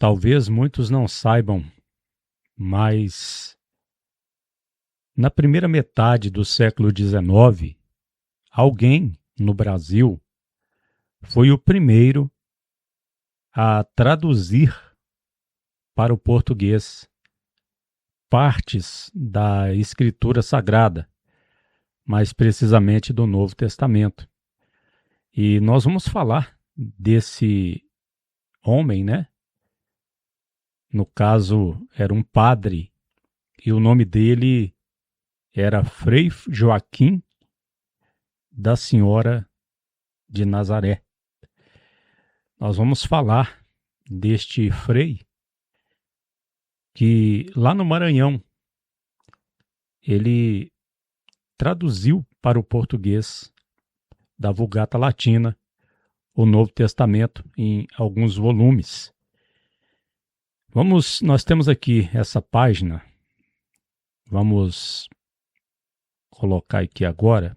Talvez muitos não saibam, mas na primeira metade do século XIX, alguém no Brasil foi o primeiro a traduzir para o português partes da Escritura Sagrada, mais precisamente do Novo Testamento. E nós vamos falar desse homem, né? No caso, era um padre, e o nome dele era Frei Joaquim da Senhora de Nazaré. Nós vamos falar deste frei que lá no Maranhão ele traduziu para o português da Vulgata Latina o Novo Testamento em alguns volumes. Nós temos aqui essa página, vamos colocar aqui agora.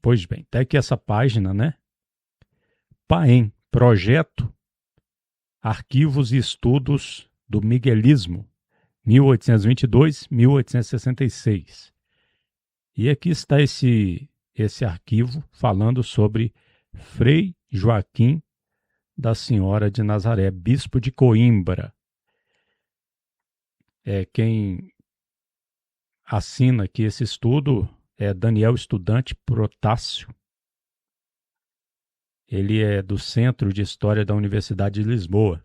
Pois bem, tá aqui essa página, né? PAEM, Projeto, Arquivos e Estudos do Miguelismo, 1822-1866. E aqui está esse arquivo falando sobre Frei Joaquim da Senhora de Nazaré, bispo de Coimbra. Quem assina aqui esse estudo é Daniel Estudante Protássio. Ele é do Centro de História da Universidade de Lisboa.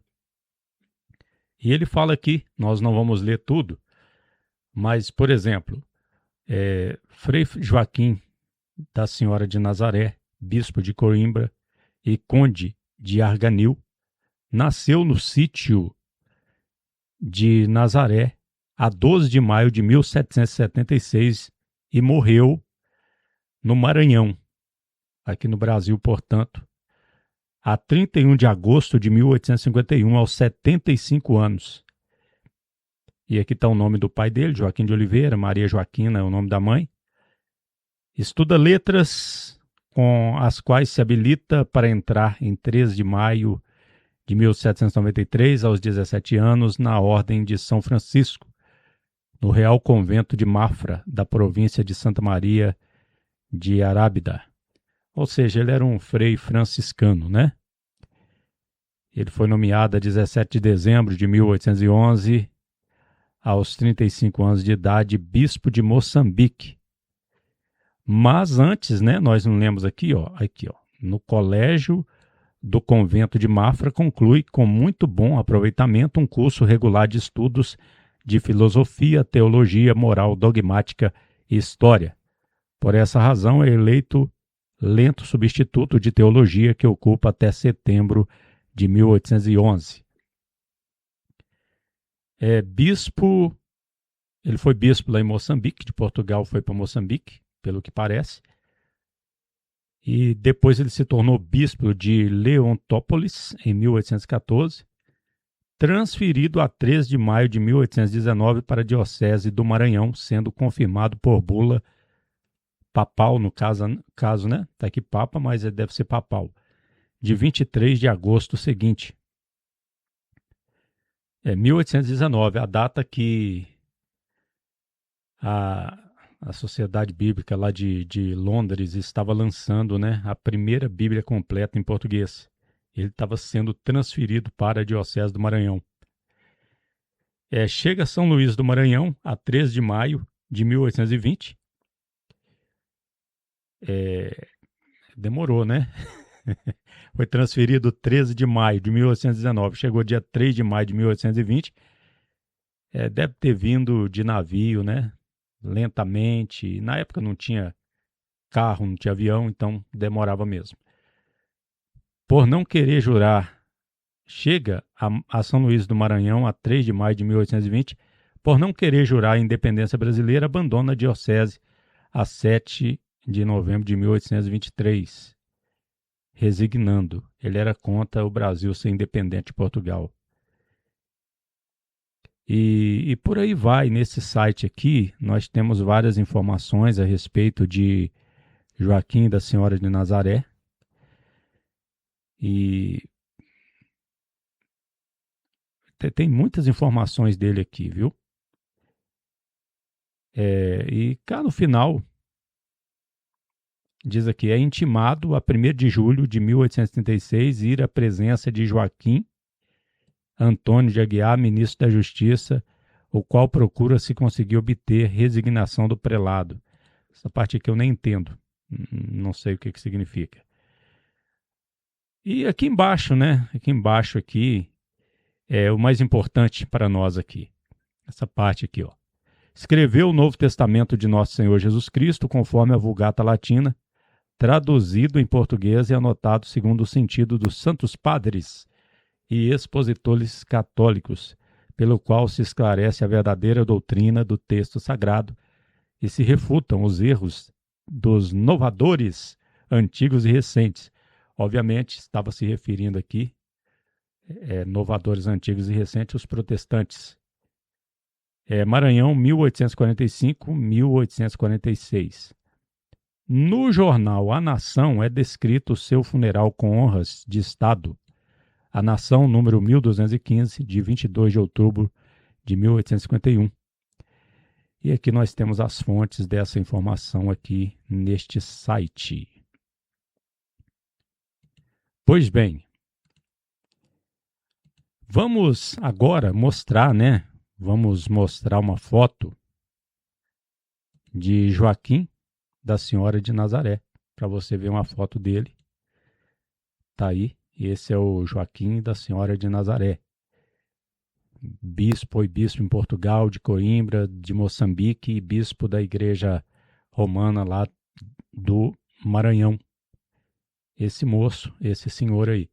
E ele fala aqui, nós não vamos ler tudo, mas, por exemplo, Frei Joaquim da Senhora de Nazaré, bispo de Coimbra e conde de Arganil, nasceu no sítio de Nazaré a 12 de maio de 1776 e morreu no Maranhão, aqui no Brasil, portanto, a 31 de agosto de 1851, aos 75 anos. E aqui está o nome do pai dele, Joaquim de Oliveira, Maria Joaquina é o nome da mãe. Estuda letras com as quais se habilita para entrar em 13 de maio de 1793, aos 17 anos, na Ordem de São Francisco, no Real Convento de Mafra, da província de Santa Maria de Arábida. Ou seja, ele era um frei franciscano, né? Ele foi nomeado a 17 de dezembro de 1811, aos 35 anos de idade, bispo de Moçambique. Mas antes, né, nós não lemos aqui, no colégio do convento de Mafra, conclui com muito bom aproveitamento um curso regular de estudos de filosofia, teologia, moral, dogmática e história. Por essa razão é eleito lento substituto de teologia que ocupa até setembro de 1811. Ele foi bispo lá em Moçambique, de Portugal foi para Moçambique, pelo que parece. E depois ele se tornou bispo de Leontópolis, em 1814, transferido a 3 de maio de 1819 para a Diocese do Maranhão, sendo confirmado por bula papal, no caso, né? Está aqui papa, mas deve ser papal, de 23 de agosto seguinte. 1819, a data que a Sociedade Bíblica lá de Londres estava lançando, né, a primeira Bíblia completa em português. Ele estava sendo transferido para a Diocese do Maranhão. Chega a São Luís do Maranhão a 3 de maio de 1820. Demorou, né? Foi transferido 13 de maio de 1819. Chegou dia 3 de maio de 1820. Deve ter vindo de navio, né? Lentamente. Na época não tinha carro, não tinha avião, então demorava mesmo. Por não querer jurar, chega a São Luís do Maranhão a 3 de maio de 1820. Por não querer jurar a independência brasileira, abandona a diocese a 7 de novembro de 1823, resignando. Ele era contra o Brasil ser independente de Portugal. E por aí vai. Nesse site aqui, nós temos várias informações a respeito de Joaquim da Senhora de Nazaré. E tem muitas informações dele aqui, viu? E cá no final, diz aqui, é intimado a 1º de julho de 1836 ir à presença de Joaquim Antônio de Aguiar, ministro da Justiça, o qual procura se conseguir obter resignação do prelado. Essa parte aqui eu nem entendo, não sei o que significa. E aqui embaixo, né? Aqui embaixo aqui é o mais importante para nós aqui. Essa parte aqui, ó. Escreveu o Novo Testamento de Nosso Senhor Jesus Cristo conforme a Vulgata Latina, traduzido em português e anotado segundo o sentido dos Santos Padres e expositores católicos, pelo qual se esclarece a verdadeira doutrina do texto sagrado e se refutam os erros dos novadores antigos e recentes. Obviamente, estava se referindo aqui, novadores antigos e recentes, os protestantes. Maranhão, 1845-1846. No jornal A Nação é descrito o seu funeral com honras de Estado. A Nação, número 1215, de 22 de outubro de 1851. E aqui nós temos as fontes dessa informação aqui neste site. Pois bem, vamos agora mostrar, né? Vamos mostrar uma foto de Joaquim da Senhora de Nazaré, para você ver uma foto dele. Tá aí, esse é o Joaquim da Senhora de Nazaré. Bispo e bispo em Portugal, de Coimbra, de Moçambique e bispo da Igreja Romana lá do Maranhão. Esse moço, esse senhor aí.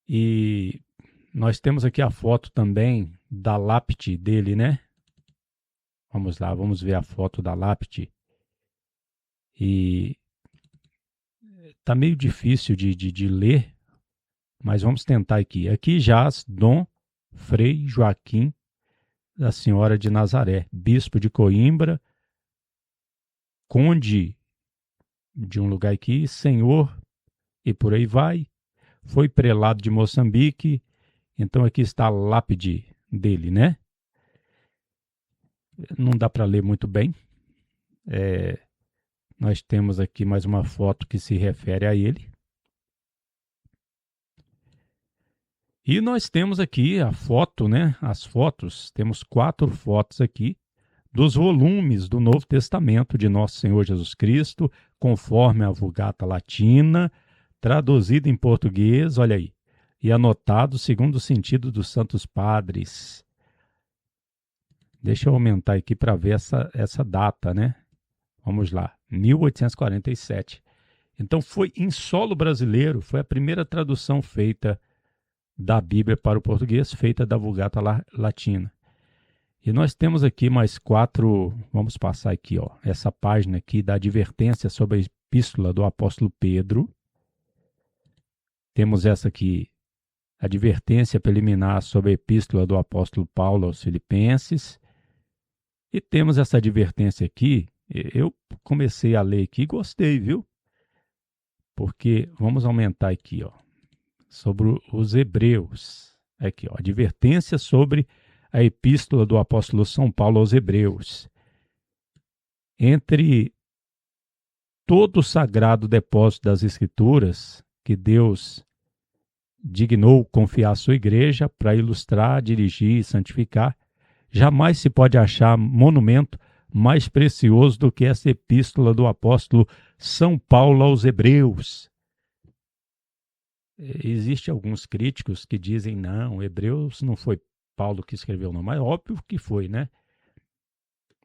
E nós temos aqui a foto também da lápide dele, né? Vamos lá, vamos ver a foto da lápide. E tá meio difícil de ler, mas vamos tentar aqui. Aqui jaz Dom Frei Joaquim da Senhora de Nazaré, bispo de Coimbra, conde de um lugar aqui, senhor, e por aí vai. Foi prelado de Moçambique, então aqui está a lápide dele, né? Não dá para ler muito bem. Nós temos aqui mais uma foto que se refere a ele. E nós temos aqui a foto, né? As fotos, temos 4 fotos aqui dos volumes do Novo Testamento de Nosso Senhor Jesus Cristo, conforme a Vulgata Latina, traduzido em português, olha aí, e anotado segundo o sentido dos Santos Padres. Deixa eu aumentar aqui para ver essa data, né? Vamos lá, 1847. Então foi em solo brasileiro, foi a primeira tradução feita da Bíblia para o português, feita da Vulgata Latina. E nós temos aqui mais 4, vamos passar aqui, ó, essa página aqui da advertência sobre a epístola do apóstolo Pedro. Temos essa aqui, advertência preliminar sobre a epístola do apóstolo Paulo aos Filipenses. E temos essa advertência aqui, eu comecei a ler aqui e gostei, viu? Porque, vamos aumentar aqui, ó, sobre os Hebreus. Aqui, ó, advertência sobre a epístola do apóstolo São Paulo aos Hebreus. Entre todo o sagrado depósito das Escrituras que Deus dignou confiar à sua igreja para ilustrar, dirigir e santificar, jamais se pode achar monumento mais precioso do que essa epístola do apóstolo São Paulo aos Hebreus. Existem alguns críticos que dizem, não, Hebreus não foi Paulo que escreveu, não, mas óbvio que foi, né?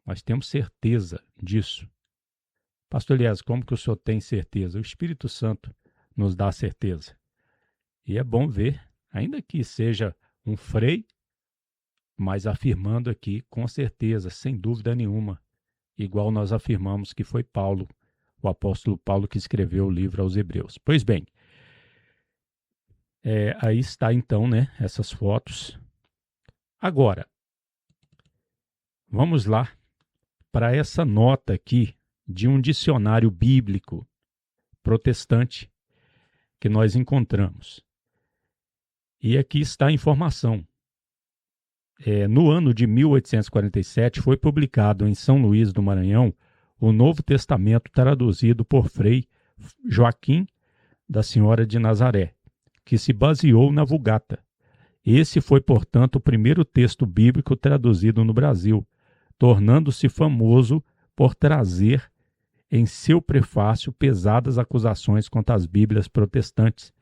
Nós temos certeza disso. Pastor Elias, como que o senhor tem certeza? O Espírito Santo nos dá certeza. E é bom ver, ainda que seja um Frei, mas afirmando aqui com certeza, sem dúvida nenhuma, igual nós afirmamos que foi Paulo, o apóstolo Paulo, que escreveu o livro aos Hebreus. Pois bem, aí está então, né, essas fotos. Agora, vamos lá para essa nota aqui de um dicionário bíblico protestante que nós encontramos. E aqui está a informação. No ano de 1847 foi publicado em São Luís do Maranhão o Novo Testamento traduzido por Frei Joaquim da Senhora de Nazaré, que se baseou na Vulgata. Esse foi, portanto, o primeiro texto bíblico traduzido no Brasil, tornando-se famoso por trazer em seu prefácio pesadas acusações contra as Bíblias protestantes,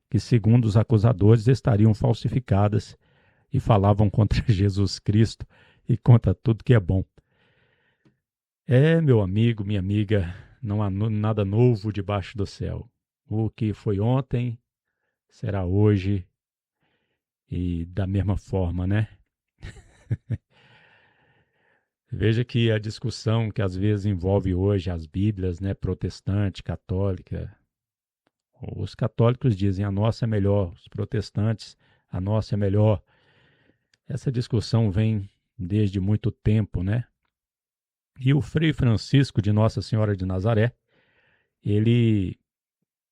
que, segundo os acusadores, estariam falsificadas e falavam contra Jesus Cristo e contra tudo que é bom. Meu amigo, minha amiga, não há nada novo debaixo do céu. O que foi ontem será hoje e da mesma forma, né? Veja que a discussão que às vezes envolve hoje as Bíblias, né, protestante, católica. Os católicos dizem a nossa é melhor, os protestantes, a nossa é melhor. Essa discussão vem desde muito tempo, né? E o Frei Francisco de Nossa Senhora de Nazaré, ele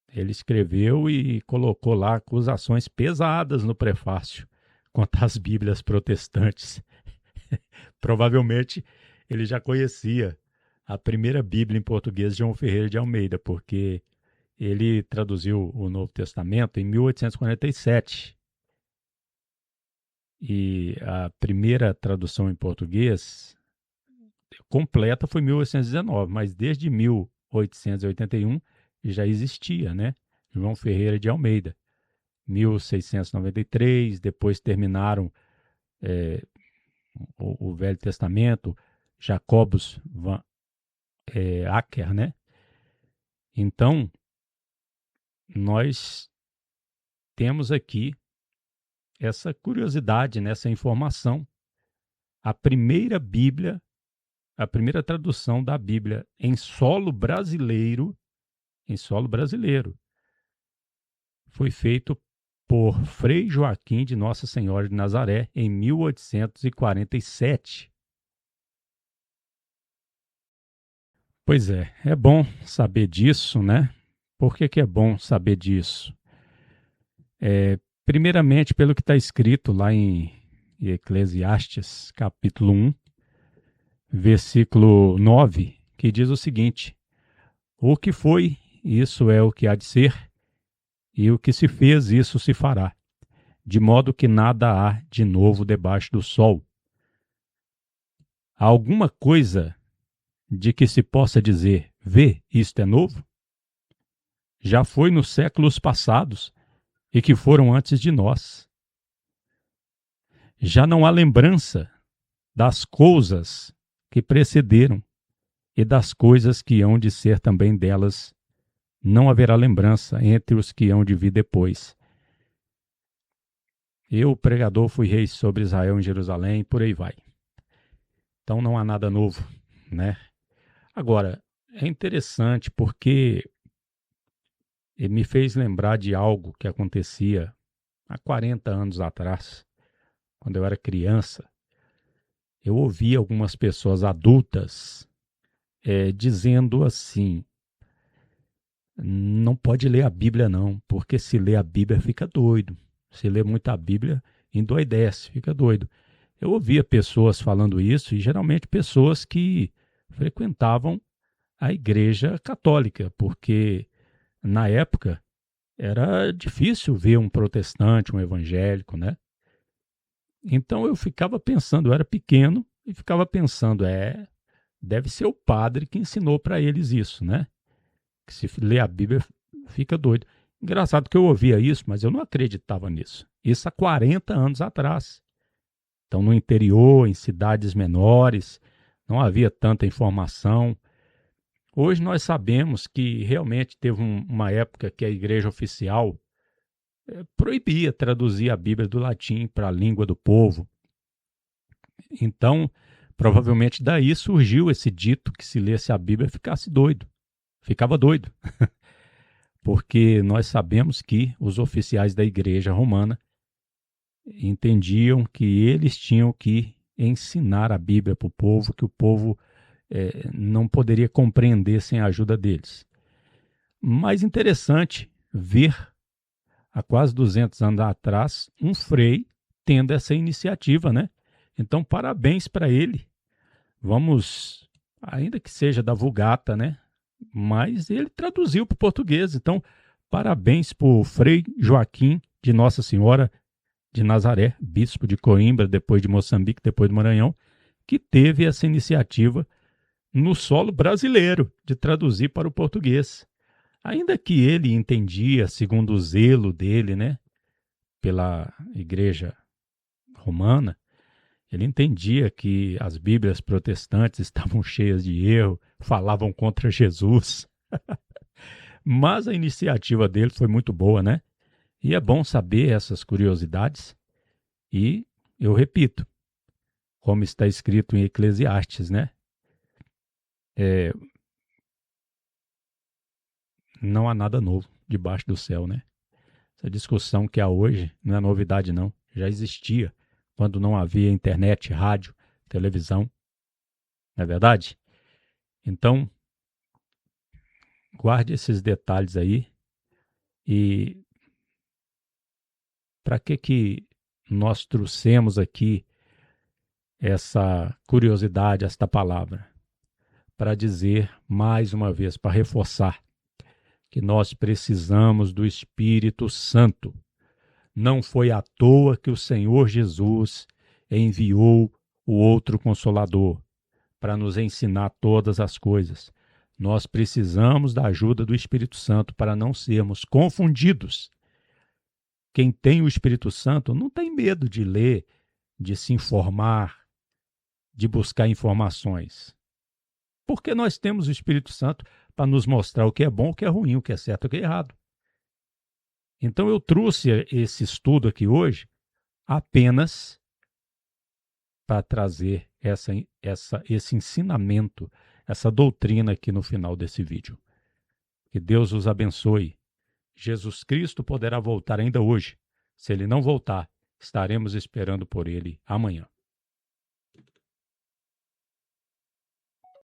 escreveu e colocou lá acusações pesadas no prefácio contra as Bíblias protestantes. Provavelmente ele já conhecia a primeira Bíblia em português de João Ferreira de Almeida, porque ele traduziu o Novo Testamento em 1847. E a primeira tradução em português completa foi em 1819, mas desde 1881 já existia, né? João Ferreira de Almeida, 1693, depois terminaram o Velho Testamento, Jacobus van Acker, né? Então, nós temos aqui essa curiosidade, nessa informação. A primeira Bíblia, a primeira tradução da Bíblia em solo brasileiro, foi feito por Frei Joaquim de Nossa Senhora de Nazaré em 1847. Pois é bom saber disso, né? Por que é bom saber disso? Primeiramente, pelo que está escrito lá em Eclesiastes, capítulo 1, versículo 9, que diz o seguinte: o que foi, isso é o que há de ser, e o que se fez, isso se fará, de modo que nada há de novo debaixo do sol. Há alguma coisa de que se possa dizer, vê, isto é novo? Já foi nos séculos passados e que foram antes de nós. Já não há lembrança das coisas que precederam e das coisas que hão de ser também delas. Não haverá lembrança entre os que hão de vir depois. Eu, pregador, fui rei sobre Israel em Jerusalém, por aí vai. Então não há nada novo, né? Agora, é interessante porque me fez lembrar de algo que acontecia há 40 anos atrás, quando eu era criança. Eu ouvi algumas pessoas adultas dizendo assim: não pode ler a Bíblia não, porque se lê a Bíblia fica doido. Se lê muito a Bíblia, endoidece, fica doido. Eu ouvia pessoas falando isso, e geralmente pessoas que frequentavam a igreja católica, porque na época era difícil ver um protestante, um evangélico, né? Então eu ficava pensando, eu era pequeno e ficava pensando, deve ser o padre que ensinou para eles isso, né? Que se lê a Bíblia fica doido. Engraçado que eu ouvia isso, mas eu não acreditava nisso. Isso há 40 anos atrás. Então, no interior, em cidades menores, não havia tanta informação. Hoje nós sabemos que realmente teve uma época que a igreja oficial proibia traduzir a Bíblia do latim para a língua do povo. Então, provavelmente daí surgiu esse dito que se lesse a Bíblia ficasse doido. Ficava doido. Porque nós sabemos que os oficiais da igreja romana entendiam que eles tinham que ensinar a Bíblia para o povo, que o povo não poderia compreender sem a ajuda deles. Mais interessante ver há quase 200 anos atrás, um frei tendo essa iniciativa, né? Então, parabéns para ele. Vamos, ainda que seja da Vulgata, né? Mas ele traduziu para o português. Então, parabéns para o Frei Joaquim de Nossa Senhora de Nazaré, bispo de Coimbra, depois de Moçambique, depois do Maranhão, que teve essa iniciativa no solo brasileiro de traduzir para o português. Ainda que ele entendia, segundo o zelo dele, né, pela Igreja Romana, ele entendia que as Bíblias protestantes estavam cheias de erro, falavam contra Jesus. Mas a iniciativa dele foi muito boa, né? E é bom saber essas curiosidades. E eu repito, como está escrito em Eclesiastes, né? Não há nada novo debaixo do céu, né? Essa discussão que há hoje não é novidade, não. Já existia quando não havia internet, rádio, televisão. Não é verdade? Então, guarde esses detalhes aí. E para que nós trouxemos aqui essa curiosidade, esta palavra? Para dizer mais uma vez, para reforçar que nós precisamos do Espírito Santo. Não foi à toa que o Senhor Jesus enviou o outro Consolador para nos ensinar todas as coisas. Nós precisamos da ajuda do Espírito Santo para não sermos confundidos. Quem tem o Espírito Santo não tem medo de ler, de se informar, de buscar informações. Porque nós temos o Espírito Santo para nos mostrar o que é bom, o que é ruim, o que é certo e o que é errado. Então eu trouxe esse estudo aqui hoje apenas para trazer esse ensinamento, essa doutrina aqui no final desse vídeo. Que Deus os abençoe. Jesus Cristo poderá voltar ainda hoje. Se ele não voltar, estaremos esperando por ele amanhã.